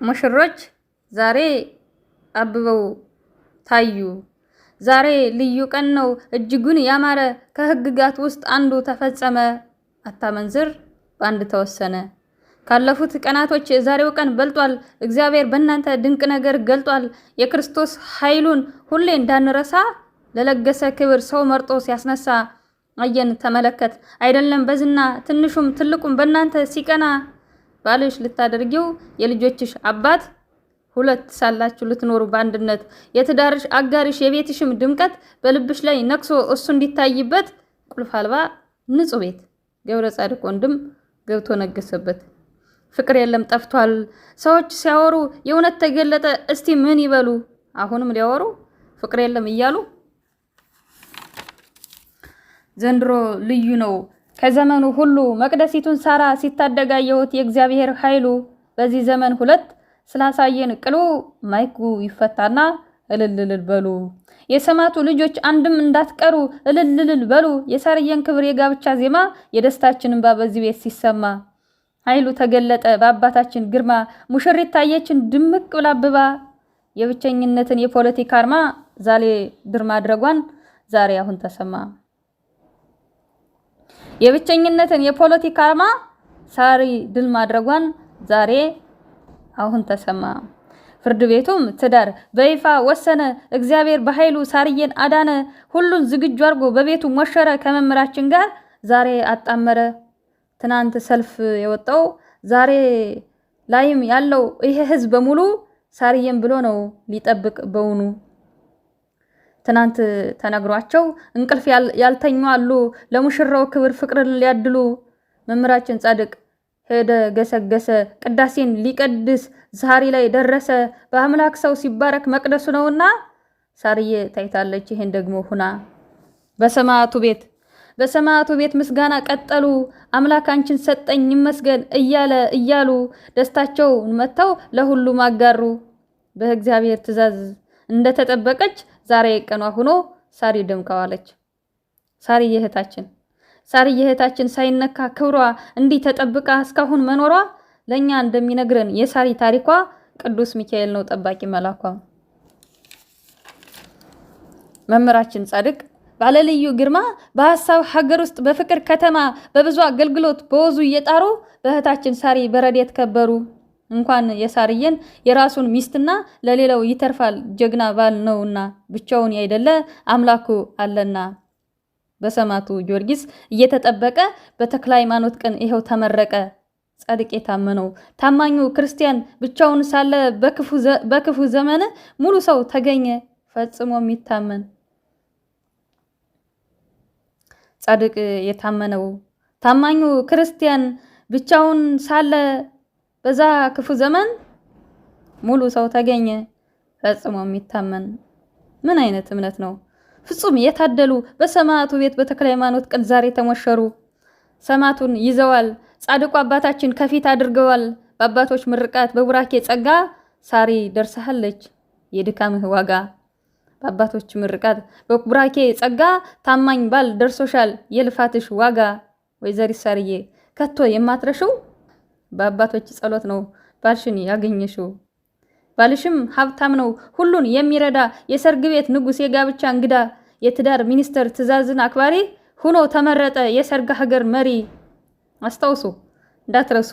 ሙሽሮች ዛሬ አብበው ታዩ። ዛሬ ልዩ ቀን ነው እጅጉን ያማረ ከህግጋት ውስጥ አንዱ ተፈጸመ። አታመንዝር በአንድ ተወሰነ። ካለፉት ቀናቶች የዛሬው ቀን በልጧል። እግዚአብሔር በእናንተ ድንቅ ነገር ገልጧል። የክርስቶስ ኃይሉን ሁሌ እንዳንረሳ ለለገሰ ክብር ሰው መርጦ ሲያስነሳ አየን ተመለከት አይደለም በዝና ትንሹም ትልቁም በእናንተ ሲቀና ባልሽ ልታደርጊው የልጆችሽ አባት ሁለት ሳላችሁ ልትኖሩ በአንድነት የትዳርሽ አጋርሽ የቤትሽም ድምቀት በልብሽ ላይ ነክሶ እሱ እንዲታይበት ቁልፍ አልባ ንጹህ ቤት ገብረ ጻድቅ ወንድም ገብቶ ነገሰበት። ፍቅር የለም ጠፍቷል። ሰዎች ሲያወሩ የእውነት ተገለጠ እስቲ ምን ይበሉ? አሁንም ሊያወሩ ፍቅር የለም እያሉ ዘንድሮ ልዩ ነው ከዘመኑ ሁሉ መቅደሲቱን ሳራ ሲታደጋየውት የእግዚአብሔር ኃይሉ በዚህ ዘመን ሁለት ስላሳየን ቅሉ ማይኩ ይፈታና እልልልል በሉ የሰማቱ ልጆች አንድም እንዳትቀሩ እልልልል በሉ የሳርየን ክብር የጋብቻ ዜማ የደስታችን እንባ በዚህ ቤት ሲሰማ ኃይሉ ተገለጠ በአባታችን ግርማ ሙሽሪት ታየችን ድምቅ ብላ አብባ የብቸኝነትን የፖለቲካ አርማ ዛሬ ድር ማድረጓን ዛሬ አሁን ተሰማ። የብቸኝነትን የፖለቲካ አርማ ሳሪ ድል ማድረጓን ዛሬ አሁን ተሰማ። ፍርድ ቤቱም ትዳር በይፋ ወሰነ። እግዚአብሔር በኃይሉ ሳርየን አዳነ። ሁሉን ዝግጁ አድርጎ በቤቱ ሞሸረ። ከመምራችን ጋር ዛሬ አጣመረ። ትናንት ሰልፍ የወጣው ዛሬ ላይም ያለው ይሄ ህዝብ በሙሉ ሳርየን ብሎ ነው ሊጠብቅ በውኑ። ትናንት ተነግሯቸው እንቅልፍ ያልተኙ አሉ ለሙሽራው ክብር ፍቅርን ሊያድሉ። መምራችን ጻድቅ ሄደ ገሰገሰ ቅዳሴን ሊቀድስ ዛሬ ላይ ደረሰ። በአምላክ ሰው ሲባረክ መቅደሱ ነውና ሳርየ ታይታለች ይሄን ደግሞ ሁና። በሰማዕቱ ቤት ምስጋና ቀጠሉ። አምላክ አንቺን ሰጠኝ ይመስገን እያሉ ደስታቸው መተው ለሁሉ ማጋሩ። በእግዚአብሔር ትእዛዝ እንደተጠበቀች ዛሬ ቀኗ ሆኖ ሳሪ ደምቃዋለች። ሳሪ እህታችን ሳይነካ ክብሯ እንዲህ ተጠብቃ እስካሁን መኖሯ ለኛ እንደሚነግረን የሳሪ ታሪኳ ቅዱስ ሚካኤል ነው ጠባቂ መላኳ። መምራችን ጻድቅ ባለልዩ ግርማ በሐሳብ ሀገር ውስጥ በፍቅር ከተማ በብዙ አገልግሎት በወዙ እየጣሩ በእህታችን ሳሪ በረዴት ከበሩ። እንኳን የሳርየን የራሱን ሚስትና ለሌላው ይተርፋል ጀግና ባል ነውና ብቻውን ያይደለ አምላኩ አለና። በሰማዕቱ ጊዮርጊስ እየተጠበቀ በተክለ ሃይማኖት ቀን ይሄው ተመረቀ። ጻድቅ የታመነው ታማኙ ክርስቲያን ብቻውን ሳለ በክፉ ዘመን ሙሉ ሰው ተገኘ ፈጽሞ የሚታመን። ጻድቅ የታመነው ታማኙ ክርስቲያን ብቻውን ሳለ በዛ ክፉ ዘመን ሙሉ ሰው ተገኘ ፈጽሞ የሚታመን። ምን አይነት እምነት ነው? ፍጹም የታደሉ በሰማዕቱ ቤት በተክለ ሃይማኖት ቀን ዛሬ ተሞሸሩ። ሰማዕቱን ይዘዋል ጻድቁ አባታችን ከፊት አድርገዋል። በአባቶች ምርቃት በቡራኬ ጸጋ ሳሪ ደርሰሃለች የድካምህ ዋጋ። በአባቶች ምርቃት በቡራኬ ጸጋ ታማኝ ባል ደርሶሻል የልፋትሽ ዋጋ። ወይዘሪት ሳርዬ ከቶ የማትረሽው በአባቶች ጸሎት ነው ባልሽን ያገኘሽው። ባልሽም ሀብታም ነው ሁሉን የሚረዳ የሰርግ ቤት ንጉስ የጋብቻ እንግዳ የትዳር ሚኒስተር ትእዛዝን አክባሪ ሆኖ ተመረጠ የሰርግ ሀገር መሪ። አስታውሱ እንዳትረሱ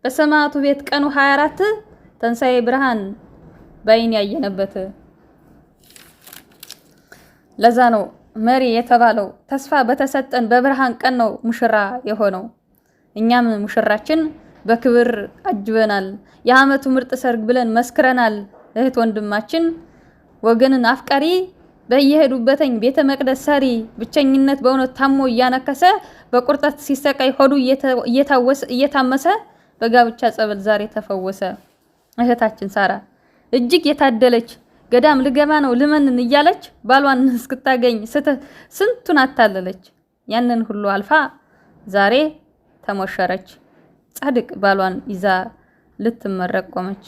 በሰማዕቱ ቤት ቀኑ 24 ተንሳኤ ብርሃን ባይን ያየነበት። ለዛ ነው መሪ የተባለው ተስፋ በተሰጠን በብርሃን ቀን ነው ሙሽራ የሆነው። እኛም ሙሽራችን በክብር አጅበናል የዓመቱ ምርጥ ሰርግ ብለን መስክረናል። እህት ወንድማችን ወገንን አፍቃሪ በየሄዱበተኝ ቤተ መቅደስ ሰሪ ብቸኝነት በእውነት ታሞ እያነከሰ በቁርጠት ሲሰቃይ ሆዱ እየታመሰ በጋብቻ ጸበል ዛሬ ተፈወሰ። እህታችን ሳራ እጅግ የታደለች ገዳም ልገባ ነው ልመንን እያለች ባሏን እስክታገኝ ስንቱን አታለለች። ያንን ሁሉ አልፋ ዛሬ ተሞሸረች። ጻድቅ ባሏን ይዛ ልትመረቅ ቆመች።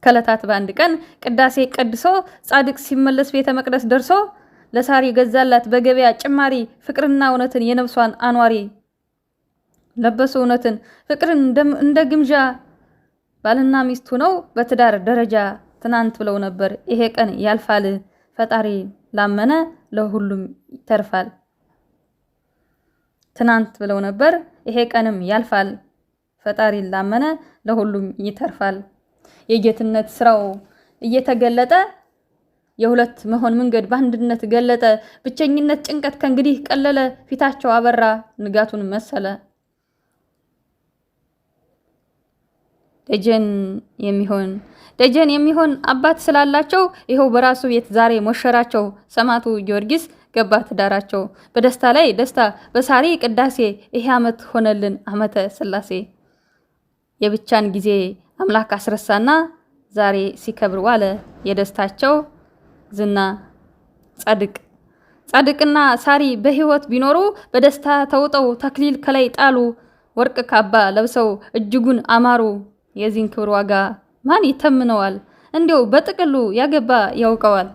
ከለታት በአንድ ቀን ቅዳሴ ቀድሶ ጻድቅ ሲመለስ ቤተ መቅደስ ደርሶ ለሳሪ ገዛላት በገበያ ጭማሪ ፍቅርና እውነትን የነፍሷን አኗሪ። ለበሱ እውነትን ፍቅርን እንደ ግምጃ ባልና ሚስት ሆነው በትዳር ደረጃ ትናንት ብለው ነበር ይሄ ቀን ያልፋል ፈጣሪ ላመነ ለሁሉም ይተርፋል። ትናንት ብለው ነበር ይሄ ቀንም ያልፋል ፈጣሪ ላመነ ለሁሉም ይተርፋል። የጌትነት ስራው እየተገለጠ የሁለት መሆን መንገድ በአንድነት ገለጠ። ብቸኝነት ጭንቀት ከእንግዲህ ቀለለ። ፊታቸው አበራ ንጋቱን መሰለ። ደጀን የሚሆን አባት ስላላቸው ይኸው በራሱ ቤት ዛሬ ሞሸራቸው። ሰማዕቱ ጊዮርጊስ ገባ ትዳራቸው። በደስታ ላይ ደስታ በሳሪ ቅዳሴ ይሄ ዓመት ሆነልን ዓመተ ሥላሴ። የብቻን ጊዜ አምላክ አስረሳና ዛሬ ሲከብር ዋለ የደስታቸው ዝና። ጻድቅና ሳሪ በህይወት ቢኖሩ በደስታ ተውጠው ተክሊል ከላይ ጣሉ። ወርቅ ካባ ለብሰው እጅጉን አማሩ። የዚህን ክብር ዋጋ ማን ይተምነዋል? እንዲው በጥቅሉ ያገባ ያውቀዋል።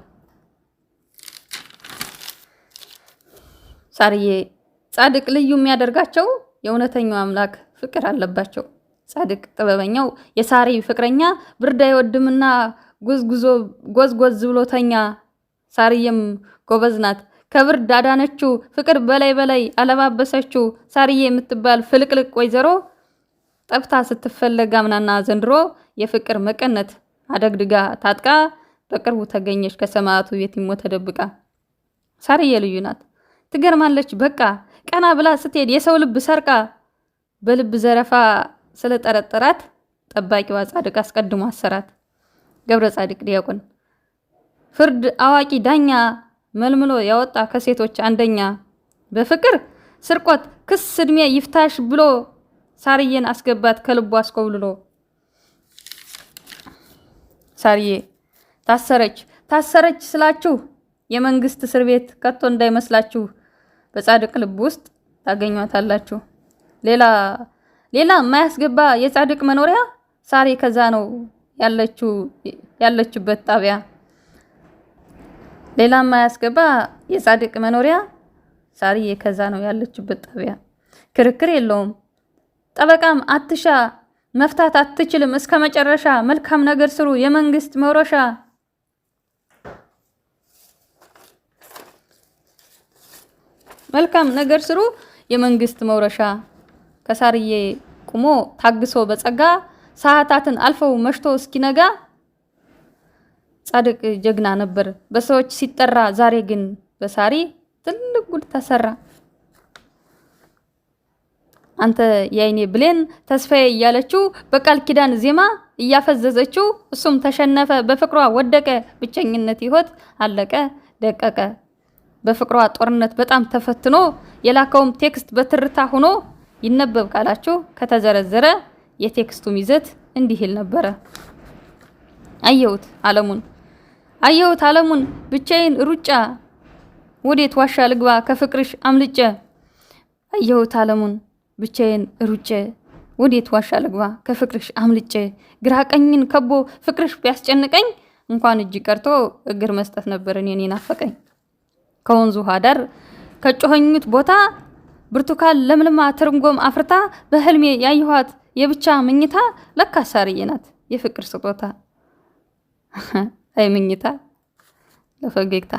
ሳርዬ ጻድቅ ልዩ የሚያደርጋቸው የእውነተኛው አምላክ ፍቅር አለባቸው። ጻድቅ ጥበበኛው የሳሪ ፍቅረኛ ብርድ አይወድምና ጎዝጎዝ ብሎተኛ። ሳርዬም ጎበዝ ናት ከብርድ አዳነችው። ፍቅር በላይ አለባበሰችው። ሳርዬ የምትባል ፍልቅልቅ ወይዘሮ ጠፍታ ስትፈለግ አምናና ዘንድሮ የፍቅር መቀነት አደግድጋ ታጥቃ በቅርቡ ተገኘች ከሰማዕቱ የቲሞ ተደብቃ። ሳርዬ ልዩ ናት ትገርማለች በቃ ቀና ብላ ስትሄድ የሰው ልብ ሰርቃ። በልብ ዘረፋ ስለጠረጠራት ጠባቂዋ ጻድቅ አስቀድሞ አሰራት። ገብረ ጻድቅ ዲያቆን ፍርድ አዋቂ ዳኛ መልምሎ ያወጣ ከሴቶች አንደኛ። በፍቅር ስርቆት ክስ እድሜ ይፍታሽ ብሎ ሳርዬን አስገባት ከልቡ አስኮብልሎ። ሳርዬ ታሰረች ስላችሁ የመንግስት እስር ቤት ከቶ እንዳይመስላችሁ። በጻድቅ ልብ ውስጥ ታገኟታላችሁ። ሌላ የማያስገባ የጻድቅ መኖሪያ ሳሪ ከዛ ነው ያለችበት ጣቢያ። ሌላ የማያስገባ የጻድቅ መኖሪያ ሳሪ ከዛ ነው ያለችበት ጣቢያ። ክርክር የለውም ጠበቃም አትሻ መፍታት አትችልም እስከ መጨረሻ። መልካም ነገር ስሩ የመንግስት መውረሻ። መልካም ነገር ስሩ የመንግስት መውረሻ። ከሳርዬ ቁሞ ታግሶ በጸጋ ሰዓታትን አልፈው መሽቶ እስኪነጋ። ጻድቅ ጀግና ነበር በሰዎች ሲጠራ ዛሬ ግን በሳሪ ትልቅ ጉድ ተሰራ። አንተ የአይኔ ብሌን ተስፋዬ እያለችው በቃል ኪዳን ዜማ እያፈዘዘችው እሱም ተሸነፈ በፍቅሯ ወደቀ። ብቸኝነት ህይወት አለቀ ደቀቀ። በፍቅሯ ጦርነት በጣም ተፈትኖ የላከውም ቴክስት በትርታ ሆኖ ይነበብ ካላችሁ ከተዘረዘረ የቴክስቱም ይዘት እንዲህ ይል ነበረ። አየሁት ዓለሙን ብቻዬን ሩጫ ወዴት ዋሻ ልግባ ከፍቅርሽ አምልጬ። አየሁት ዓለሙን ብቻዬን ሩጬ ወዴት ዋሻ ልግባ ከፍቅርሽ አምልጬ። ግራ ቀኝን ከቦ ፍቅርሽ ቢያስጨንቀኝ እንኳን እጅ ቀርቶ እግር መስጠት ነበር እኔን ናፈቀኝ። ከወንዙ ዳር ከጮኸኙት ቦታ ብርቱካን ለምልማ ትርንጎም አፍርታ በህልሜ ያየኋት የብቻ ምኝታ ለካ ሳርዬ ናት የፍቅር ስጦታ። አይ ምኝታ ለፈገግታ።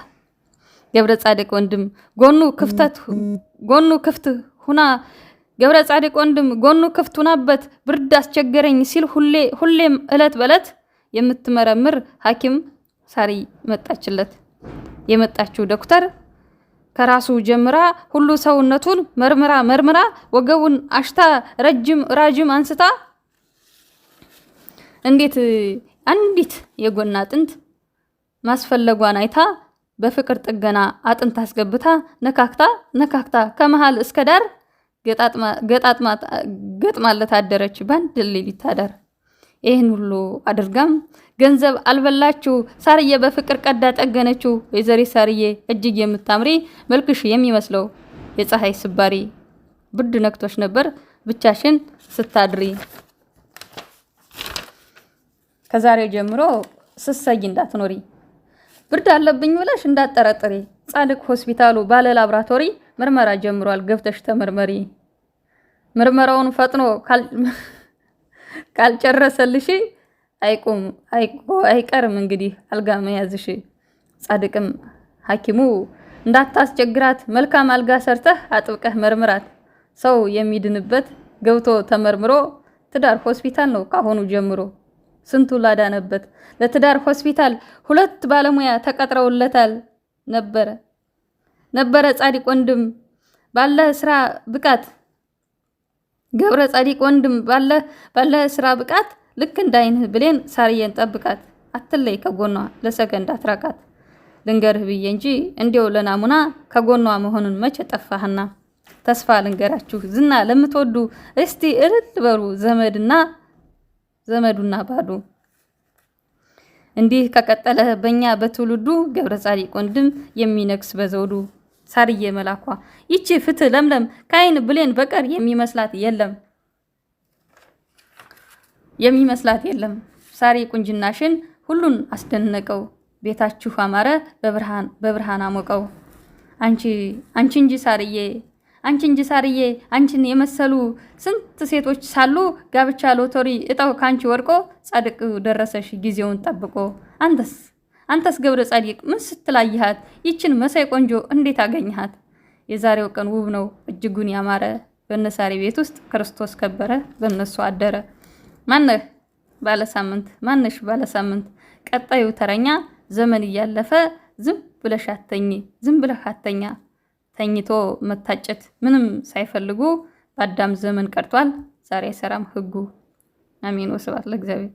ገብረ ጻድቅ ወንድም ጎኑ ክፍት ሁና ገብረ ጻድቅ ወንድም ጎኑ ክፍት ሁናበት ብርድ አስቸገረኝ ሲል ሁሌም እለት በለት የምትመረምር ሐኪም ሳሪ መጣችለት። የመጣችው ዶክተር ከራሱ ጀምራ ሁሉ ሰውነቱን መርምራ ወገቡን አሽታ ራጅም አንስታ እንዴት አንዲት የጎን አጥንት ማስፈለጓን አይታ በፍቅር ጥገና አጥንት አስገብታ ነካክታ ከመሃል እስከ ዳር ገጥማለት አደረች ባንድ ሌሊት አዳር። ይህን ሁሉ አድርጋም ገንዘብ አልበላችሁ ሳርዬ በፍቅር ቀዳ ጠገነችው። ወይዘሪ ሳርዬ እጅግ የምታምሪ መልክሽ የሚመስለው የፀሐይ ስባሪ ብርድ ነክቶሽ ነበር ብቻሽን ስታድሪ። ከዛሬው ጀምሮ ስሰይ እንዳትኖሪ ብርድ አለብኝ ብለሽ እንዳትጠረጥሪ። ጻድቅ ሆስፒታሉ ባለ ላብራቶሪ ምርመራ ጀምሯል ገብተሽ ተመርመሪ። ምርመራውን ካልጨረሰልሽ አይቀርም እንግዲህ አልጋ መያዝሽ። ጻድቅም ሐኪሙ እንዳታስቸግራት መልካም አልጋ ሰርተህ አጥብቀህ መርምራት። ሰው የሚድንበት ገብቶ ተመርምሮ ትዳር ሆስፒታል ነው ካሁኑ ጀምሮ። ስንቱ ላዳነበት ለትዳር ሆስፒታል 2 ባለሙያ ተቀጥረውለታል ነበረ ጻድቅ ወንድም ባለ ስራ ብቃት ገብረ ጻድቅ ወንድም ባለ ስራ ብቃት ልክ እንዳይንህ ብሌን ሳርየን ጠብቃት። አትለይ ከጎኗ ለሰከንድ አትራቃት። ልንገርህ ብዬ እንጂ እንዲው ለናሙና ከጎኗ መሆኑን መቼ ጠፋህና። ተስፋ ልንገራችሁ ዝና ለምትወዱ እስቲ እልል በሩ ዘመዱና ባዱ። እንዲህ ከቀጠለ በእኛ በትውልዱ ገብረ ጻድቅ ወንድም የሚነግስ በዘውዱ። ሳርዬ መላኳ ይቺ ፍትህ ለምለም ከአይን ብሌን በቀር የሚመስላት የለም። ሳሪ ቁንጅናሽን ሁሉን አስደነቀው። ቤታችሁ አማረ በብርሃን አሞቀው። አንቺ እንጂ ሳርዬ አንቺን የመሰሉ ስንት ሴቶች ሳሉ ጋብቻ ሎተሪ እጣው ካንቺ ወርቆ ጻድቅ ደረሰሽ ጊዜውን ጠብቆ። አንተስ ገብረ ጻድቅ ምን ስትላይሃት ይችን መሳይ ቆንጆ እንዴት አገኘሃት? የዛሬው ቀን ውብ ነው እጅጉን ያማረ በነሳሪ ቤት ውስጥ ክርስቶስ ከበረ በነሱ አደረ። ማነሽ ባለሳምንት ቀጣዩ ተረኛ ዘመን እያለፈ ዝም ብለህ አተኛ። ተኝቶ መታጨት ምንም ሳይፈልጉ በአዳም ዘመን ቀርቷል ዛሬ አይሰራም ህጉ። አሜን። ወስብሐት ለእግዚአብሔር።